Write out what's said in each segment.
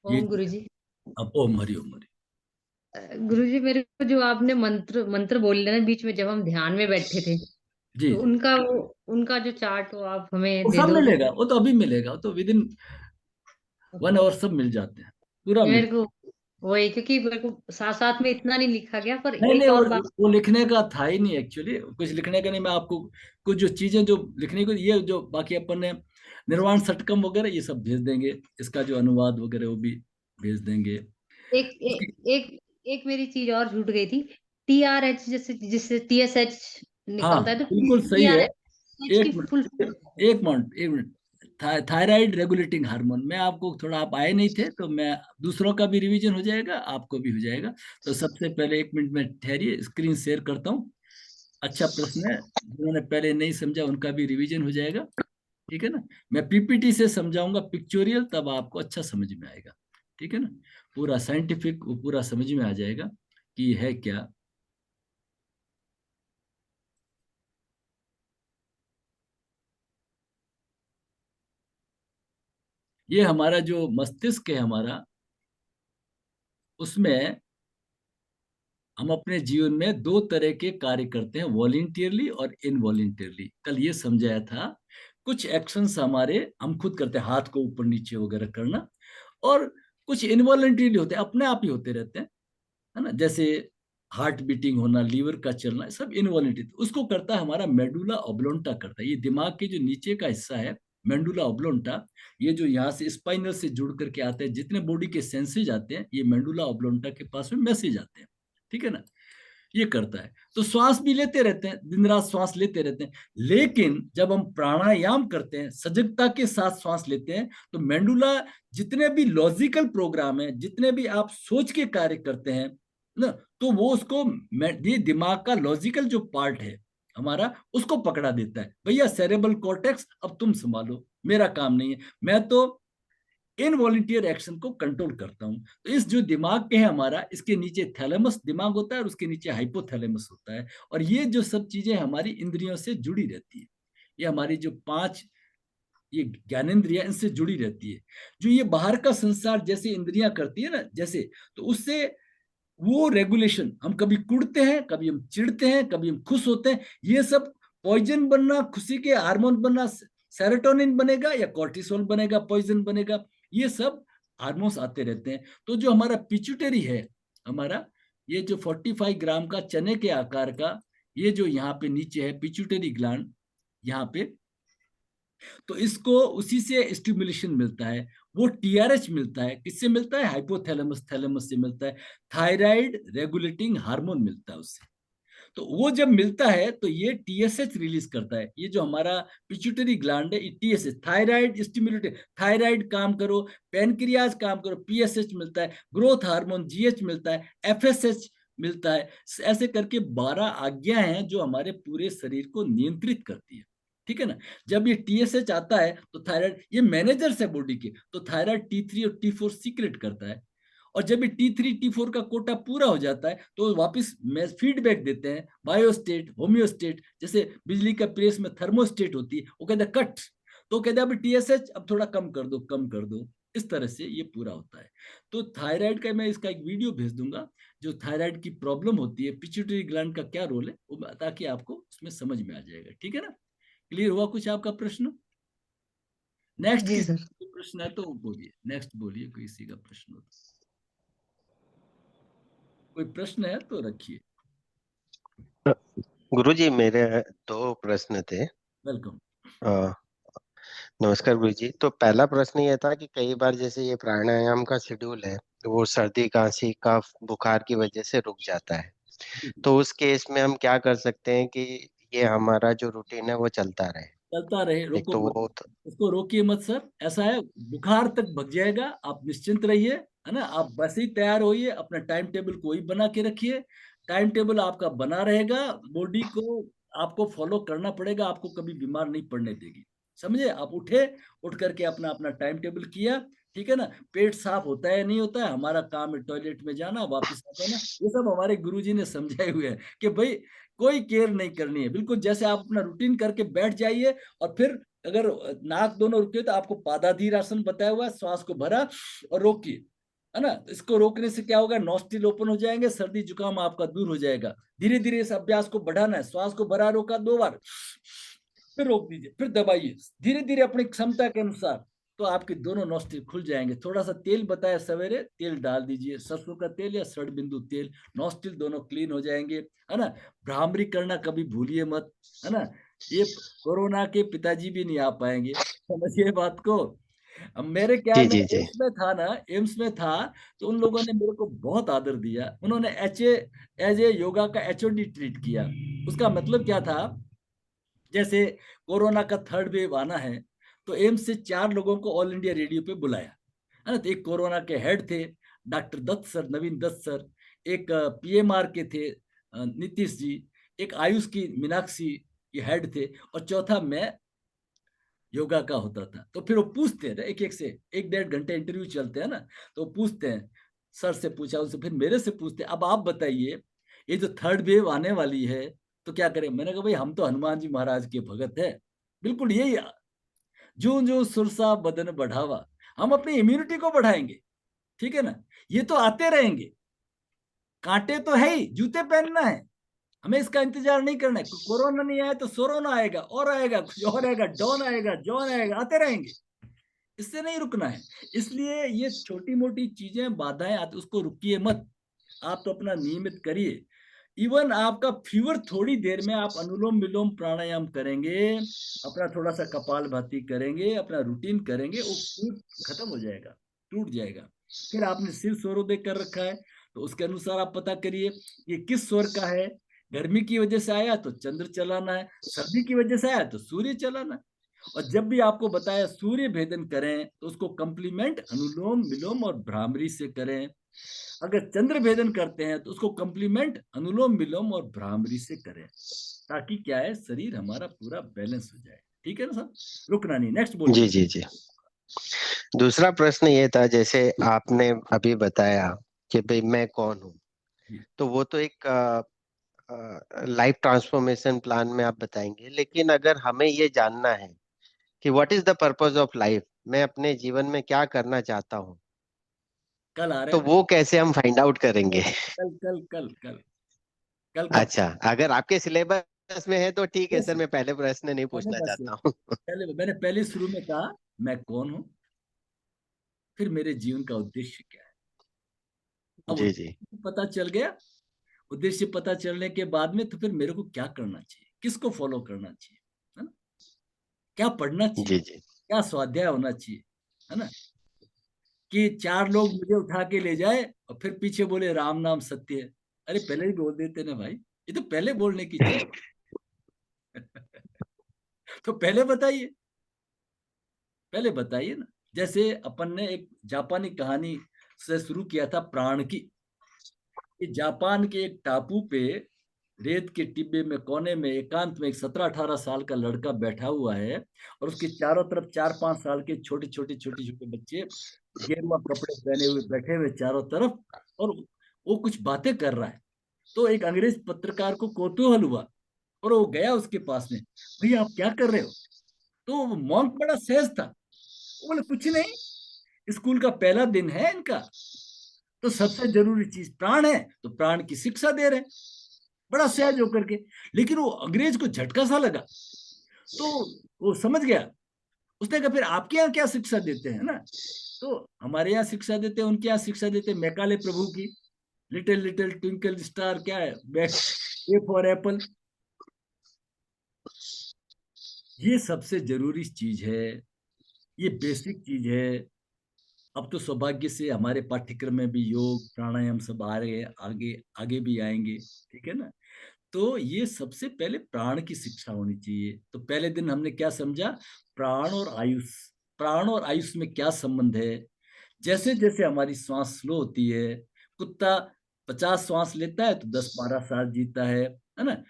ये ओम गुरुजी। अब ओम हरि ओम हरि। गुरुजी, मेरे को जो आपने मंत्र मंत्र बोले ना बीच में, जब हम ध्यान में बैठे थे, जी तो जी। उनका जो चार्ट हो आप हमें वो दे सब दो। मिलेगा, वो तो अभी मिलेगा, वो तो विद इन 1 आवर सब मिल जाते हैं, पूरा मेरे मिल। को वही, क्योंकि मेरे को साथ साथ में इतना नहीं लिखा गया, पर नहीं नहीं, एक और बात। वो लिखने का था ही नहीं एक्चुअली, कुछ लिखने का नहीं। मैं आपको कुछ जो चीजें जो लिखने को, ये जो बाकी अपन ने निर्वाण षटकम वगैरह ये सब भेज देंगे, इसका जो अनुवाद वगैरह वो भी भेज देंगे। एक उसकी एक एक मेरी चीज और छूट गई थी। TRH, जैसे जिससे TSH हाँ निकलता है, तो बिल्कुल सही है। TRH की एक फुल। मिनट, एक मिनट। थायराइड रेगुलेटिंग हार्मोन, मैं आपको थोड़ा, आप आए नहीं थे तो मैं, दूसरों का भी रिवीजन हो जाएगा, आपको भी हो जाएगा। तो सबसे पहले 1 मिनट में ठहरिए, स्क्रीन शेयर करता हूँ। अच्छा प्रश्न है, जिन्होंने पहले नहीं समझा उनका भी रिवीजन हो जाएगा। ठीक है ना। मैं पीपीटी से समझाऊंगा पिक्चोरियल, तब आपको अच्छा समझ में आएगा। ठीक है ना। पूरा साइंटिफिक वो पूरा समझ में आ जाएगा कि है क्या। ये हमारा जो मस्तिष्क है हमारा, उसमें हम अपने जीवन में 2 तरह के कार्य करते हैं, वॉलेंटियरली और इनवॉलेंटियरली। कल ये समझाया था। कुछ एक्शंस हमारे हम खुद करते हैं, हाथ को ऊपर नीचे वगैरह करना, और कुछ इनवॉलेंटरीली होते हैं, अपने आप ही होते रहते हैं, है ना। जैसे हार्ट बीटिंग होना, लीवर का चलना, सब इनवॉलेंटरी। उसको करता है हमारा मेडुला ऑब्लोंटा, करता है ये दिमाग के जो नीचे का हिस्सा है, मेडुला ऑब्लोंटा। ये जो यहाँ से स्पाइनल से जुड़ करके आते हैं, जितने बॉडी के सेंसेज आते हैं, ये मेडुला ऑब्लोंटा के पास में मैसेज आते हैं। ठीक है ना। ये करता है। तो श्वास भी लेते रहते हैं, दिन रात श्वास लेते रहते हैं। लेकिन जब हम प्राणायाम करते हैं, सजगता के साथ श्वास लेते हैं, तो मेंडुला, जितने भी लॉजिकल प्रोग्राम है, जितने भी आप सोच के कार्य करते हैं ना, तो वो उसको, ये दिमाग का लॉजिकल जो पार्ट है हमारा, उसको पकड़ा देता है। भैया सेरेबल कॉर्टेक्स अब तुम संभालो, मेरा काम नहीं है, मैं तो इन वॉलंटियर एक्शन को कंट्रोल करता हूं। तो इस जो दिमाग के है हमारा, इसके नीचे थैलेमस दिमाग होता है और उसके नीचे हाइपोथैलेमस होता है। और ये जो सब चीजें हमारी इंद्रियों से जुड़ी रहती है, ये हमारी जो 5 ये ज्ञानेंद्रियां, इनसे जुड़ी रहती है। जो ये बाहर का संसार जैसे इंद्रियां करती है ना, जैसे, तो उससे वो रेगुलेशन, हम कभी कुड़ते हैं, कभी हम चिढ़ते हैं, कभी हम खुश होते हैं, ये सब पॉइजन बनना, खुशी के हार्मोन बनना, सेरोटोनिन बनेगा या कॉर्टिसोल बनेगा, पॉइजन बनेगा, ये सब हार्मोन्स आते रहते हैं। तो जो हमारा पिट्यूटरी है हमारा, ये जो 45 ग्राम का चने के आकार का, ये जो यहाँ पे नीचे है पिट्यूटरी ग्लैंड, यहाँ पे, तो इसको उसी से स्टिमुलेशन मिलता है। वो टीआरएच मिलता है, किससे मिलता है? हाइपोथैलेमस, थैलेमस से मिलता है। थायराइड रेगुलेटिंग हार्मोन मिलता है उससे। तो वो जब मिलता है तो ये टीएसएच रिलीज करता है। ये जो हमारा पिट्यूटरी ग्लैंड है, टीएसएच, थायराइड स्टिमुलेटर, थायराइड काम करो, पैनक्रियाज काम करो, पीएसएच मिलता है, ग्रोथ हार्मोन जीएच मिलता है, एफएसएच मिलता है। ऐसे करके 12 आज्ञा हैं जो हमारे पूरे शरीर को नियंत्रित करती है। ठीक है ना। जब ये टीएसएच आता है तो थायराइड, ये मैनेजर्स है बॉडी के, तो थायराइड T3 और T4 सीक्रेट करता है। और जब ये T3 T4 का कोटा पूरा हो जाता है तो वापस फीडबैक देते हैं, बायोस्टेट, होम्योस्टेट, जैसे बिजली का प्रेस में थर्मोस्टेट होती है, वो कहता है कट, तो कहते हैं अब टीएसएच अब थोड़ा कम कर दो, कम कर दो। इस तरह से ये पूरा होता है। तो थायराइड का मैं इसका एक वीडियो भेज दूंगा, जो थायराइड की प्रॉब्लम होती है, पिट्यूटरी ग्लैंड का क्या रोल है वो, ताकि आपको उसमें समझ में आ जाएगा। ठीक है ना। क्लियर हुआ कुछ आपका प्रश्न? नेक्स्ट जी किसी सर। का प्रश्न है तो बोलिए, नेक्स्ट बोलिए, किसी का प्रश्न हो तो। कोई प्रश्न है तो रखिए। गुरुजी, मेरे दो प्रश्न थे। वेलकम। अ, नमस्कार गुरुजी। तो पहला प्रश्न ये था कि कई बार जैसे ये प्राणायाम का शेड्यूल है, वो सर्दी खांसी कफ बुखार की वजह से रुक जाता है, तो उस केस में हम क्या कर सकते हैं कि ये हमारा जो रूटीन है वो चलता रहे? चलता रहे, एक रोको तो मत, वो उसको रोकिए मत सर। ऐसा है, बुखार तक भग जाएगा, आप निश्चिंत रहिए, है ना। आप बस ही तैयार होइए, अपना टाइम टेबल को ही बना के रखिए। टाइम टेबल आपका बना रहेगा, बॉडी को आपको फॉलो करना पड़ेगा, आपको कभी बीमार नहीं पड़ने देगी। समझे? आप उठे, उठ करके अपना अपना टाइम टेबल किया, ठीक है ना। पेट साफ होता है नहीं होता है, हमारा काम है टॉयलेट में जाना, वापस आ जाना। ये सब हमारे गुरुजी ने समझाए हुए हैं कि भाई कोई केयर नहीं करनी है, बिल्कुल जैसे आप अपना रूटीन करके बैठ जाइए। और फिर अगर नाक दोनों रुके तो आपको पादाधीर आसन बताया हुआ है, श्वास को भरा और रोकिए, है ना। तो इसको रोकने से क्या होगा, नॉस्ट्रिल ओपन हो जाएंगे, सर्दी जुकाम आपका दूर हो जाएगा। धीरे धीरे इस अभ्यास को बढ़ाना है, श्वास को भरा रोका 2 बार, फिर रोक दीजिए, फिर दबाइए धीरे धीरे अपनी क्षमता के अनुसार, तो आपके दोनों नॉस्ट्रिल खुल जाएंगे। थोड़ा सा तेल बताया सवेरे, तेल डाल दीजिए, सरसों का तेल या षड बिंदु तेल, नॉस्ट्रिल दोनों क्लीन हो जाएंगे, है ना। भ्रामरी करना कभी भूलिए मत, है ना। ये कोरोना के पिताजी भी नहीं आ पाएंगे, समझिए बात को। अब मेरे क्या, जी मैं जी जी। एम्स में था ना, एम्स में था, तो उन लोगों ने मेरे को बहुत आदर दिया, उन्होंने एज ए योगा का HOD ट्रीट किया। उसका मतलब क्या था, जैसे कोरोना का थर्ड वेव आना है, तो एम्स से 4 लोगों को ऑल इंडिया रेडियो पे बुलाया, है ना। तो एक कोरोना के हेड थे डॉक्टर दत्त सर, नवीन दत्त सर, एक PMR के थे नीतीश जी, एक आयुष की मीनाक्षी, ये हेड थे, और चौथा मैं योगा का होता था। तो फिर वो पूछते हैं एक एक से, 1-1.5 घंटे इंटरव्यू चलते हैं ना, तो वो पूछते हैं, सर से पूछा, उनसे फिर मेरे से पूछते हैं, अब आप बताइए ये जो थर्ड वेव आने वाली है तो क्या करें। मैंने कहा भाई हम तो हनुमान जी महाराज के भगत है, बिल्कुल यही, जो जो सुरसा बदन बढ़ावा, हम अपनी इम्यूनिटी को बढ़ाएंगे, ठीक है ना। ये तो आते रहेंगे, कांटे तो है ही, जूते पहनना है, हमें इसका इंतजार नहीं करना है। कोरोना नहीं आया तो सोरोना आएगा, और आएगा, कुछ और आएगा, डॉन आएगा, जॉन आएगा, आते रहेंगे, इससे नहीं रुकना है। इसलिए ये छोटी मोटी चीजें बाधाएं आती, उसको रुकिए मत, आप तो अपना नियमित करिए। इवन आपका फीवर थोड़ी देर में आप अनुलोम विलोम प्राणायाम करेंगे, अपना थोड़ा सा कपालभाति करेंगे, अपना रूटीन करेंगे, वो खत्म हो जाएगा, टूट जाएगा। फिर आपने सिर स्वरोदय कर रखा है, तो उसके अनुसार आप पता करिए ये किस स्वर का है। गर्मी की वजह से आया तो चंद्र चलाना है, सर्दी की वजह से आया तो सूर्य चलाना है। और जब भी आपको बताया सूर्य भेदन करें तो उसको कंप्लीमेंट अनुलोम विलोम और भ्रामरी से करें। अगर चंद्र भेदन करते हैं तो उसको कंप्लीमेंट अनुलोम विलोम और भ्रामरी से करें, ताकि क्या है, शरीर हमारा पूरा बैलेंस हो जाए। ठीक है ना सर, रुकना नहीं। नेक्स्ट जी बोलिए। जी जी। दूसरा प्रश्न ये था, जैसे आपने अभी बताया कि भाई मैं कौन हूँ, जी। तो वो तो एक लाइफ ट्रांसफॉर्मेशन प्लान में आप बताएंगे, लेकिन अगर हमें ये जानना है कि what is the purpose of life, मैं अपने जीवन में क्या करना चाहता हूँ, कल आ रहे तो हैं, वो कैसे हम फाइंड आउट करेंगे? कल कल कल कल कल का। अच्छा, अगर आपके सिलेबस में है तो ठीक है बस सर, मैं पहले प्रश्न नहीं मैंने पूछना बस चाहता हूँ। पहले शुरू में कहा मैं कौन हूँ, फिर मेरे जीवन का उद्देश्य क्या है। अब जी जी उद्देश्य पता चल गया, उद्देश्य पता चलने के बाद में तो फिर मेरे को क्या करना चाहिए, किसको फॉलो करना चाहिए, है ना, क्या पढ़ना चाहिए, जी जी। क्या स्वाध्याय होना चाहिए, है ना। कि 4 लोग मुझे उठा के ले जाए और फिर पीछे बोले राम नाम सत्य है। अरे पहले ही बोल देते ना भाई, ये तो पहले बोलने की चीज। तो पहले बताइए, पहले बताइए ना। जैसे अपन ने एक जापानी कहानी से शुरू किया था, प्राण की। कि जापान के एक टापू पे रेत के टिब्बे में कोने में एकांत में एक 17-18 साल का लड़का बैठा हुआ है, और उसके चारों तरफ 4-5 साल के छोटे छोटे बच्चे गेरुआ कपड़े पहने हुए बैठे हुए चारों तरफ, और वो कुछ बातें कर रहा है। तो एक अंग्रेज पत्रकार को कौतूहल हुआ, और वो गया उसके पास में, भैया आप क्या कर रहे हो। तो मॉन्क बड़ा सहज था, वो बोले कुछ नहीं, स्कूल का पहला दिन है इनका, तो सबसे जरूरी चीज प्राण है, तो प्राण की शिक्षा दे रहे हैं, बड़ा सहज होकर के। लेकिन वो अंग्रेज को झटका सा लगा, तो वो समझ गया। उसने कहा फिर आपके यहाँ क्या शिक्षा देते हैं ना। तो हमारे यहाँ शिक्षा देते हैं, उनके यहाँ शिक्षा देते हैं मैकाले प्रभु की लिटिल लिटिल ट्विंकल स्टार, क्या है, ए फॉर एप्पल। ये सबसे जरूरी चीज है, ये बेसिक चीज है। अब तो सौभाग्य से हमारे पाठ्यक्रम में भी योग प्राणायाम सब आ रहे हैं, आगे आगे भी आएंगे, ठीक है ना। तो ये सबसे पहले प्राण की शिक्षा होनी चाहिए। तो पहले दिन हमने क्या समझा, प्राण और आयुष, प्राण और आयुष में क्या संबंध है। जैसे जैसे हमारी श्वास स्लो होती है, कुत्ता 50 श्वास लेता है तो 10-12 साल जीता है ना।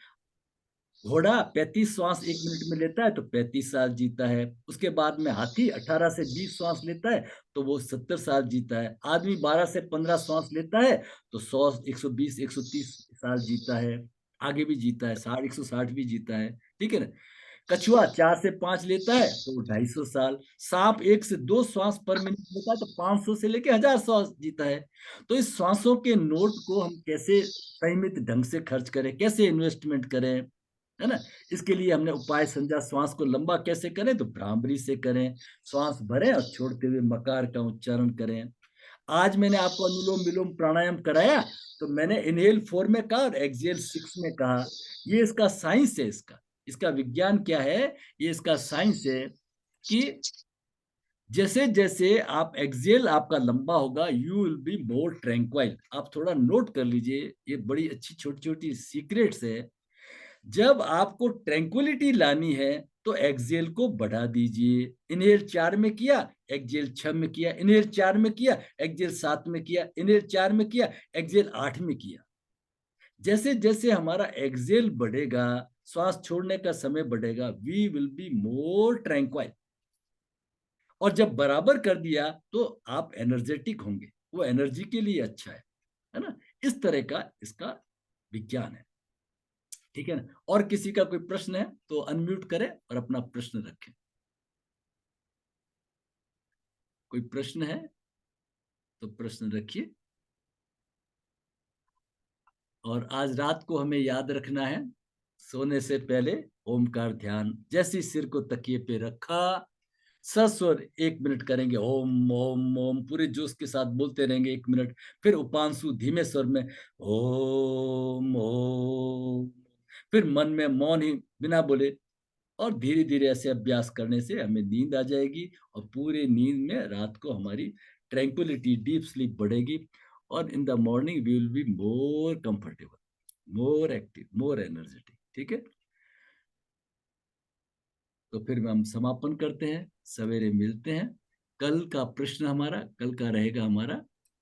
घोड़ा 35 श्वास 1 मिनट में लेता है तो 35 साल जीता है। उसके बाद में हाथी 18 से 20 श्वास लेता है तो वो 70 साल जीता है। आदमी 12 से 15 श्वास लेता है तो 100, 120, 130 साल जीता है। आगे भी जीता है, 60, 160 भी जीता है, ठीक है ना। कछुआ 4 से 5 लेता है तो वो 250 साल, सांप 1 से 2 श्वास पर मिनट लेता है तो 500 से लेके 1000 श्वास जीता है। तो इस श्वासों के नोट को हम कैसे संयमित ढंग से खर्च करें, कैसे इन्वेस्टमेंट करें, है ना। इसके लिए हमने उपाय समझा, श्वास को लंबा कैसे करें, तो भ्रामरी से करें, श्वास भरें और छोड़ते हुए मकार का उच्चारण करें। आज मैंने आपको अनुलोम विलोम प्राणायाम कराया, तो मैंने इनहेल 4 में कहा और एक्सहेल 6 में कहा। ये इसका साइंस है, इसका विज्ञान क्या है, ये इसका साइंस है कि जैसे जैसे आप एक्सहेल आपका लंबा होगा, यू विल बी मोर ट्रैंक्वाइल। आप थोड़ा नोट कर लीजिए, ये बड़ी अच्छी छोटी छोटी सीक्रेट्स है। जब आपको ट्रैंक्विलिटी लानी है तो एक्सहेल को बढ़ा दीजिए। इनहेल 4 में किया, एक्सहेल 6 में किया, इनहेल 4 में किया, एक्सहेल 7 में किया, इनहेल 4 में किया, एक्सहेल 8 में किया। जैसे जैसे हमारा एक्सहेल बढ़ेगा, श्वास छोड़ने का समय बढ़ेगा, वी विल बी मोर ट्रैंक्वाइल। और जब बराबर कर दिया तो आप एनर्जेटिक होंगे, वो एनर्जी के लिए अच्छा है ना। इस तरह का इसका विज्ञान है, ठीक है ना। और किसी का कोई प्रश्न है तो अनम्यूट करें और अपना प्रश्न रखें। कोई प्रश्न है तो प्रश्न रखिए। और आज रात को हमें याद रखना है, सोने से पहले ओमकार ध्यान। जैसे सिर को तकिए पे रखा, सस्वर 1 मिनट करेंगे, ओम ओम ओम, पूरे जोश के साथ बोलते रहेंगे 1 मिनट। फिर उपांशु धीमे स्वर में ओम ओम, फिर मन में मौन ही बिना बोले। और धीरे धीरे ऐसे अभ्यास करने से हमें नींद आ जाएगी, और पूरे नींद में रात को हमारी ट्रैंक्विलिटी, डीप स्लीप बढ़ेगी। और in the morning we will be more comfortable, more active, more energetic, ठीक है। तो फिर हम समापन करते हैं, सवेरे मिलते हैं। कल का प्रश्न हमारा, कल का रहेगा हमारा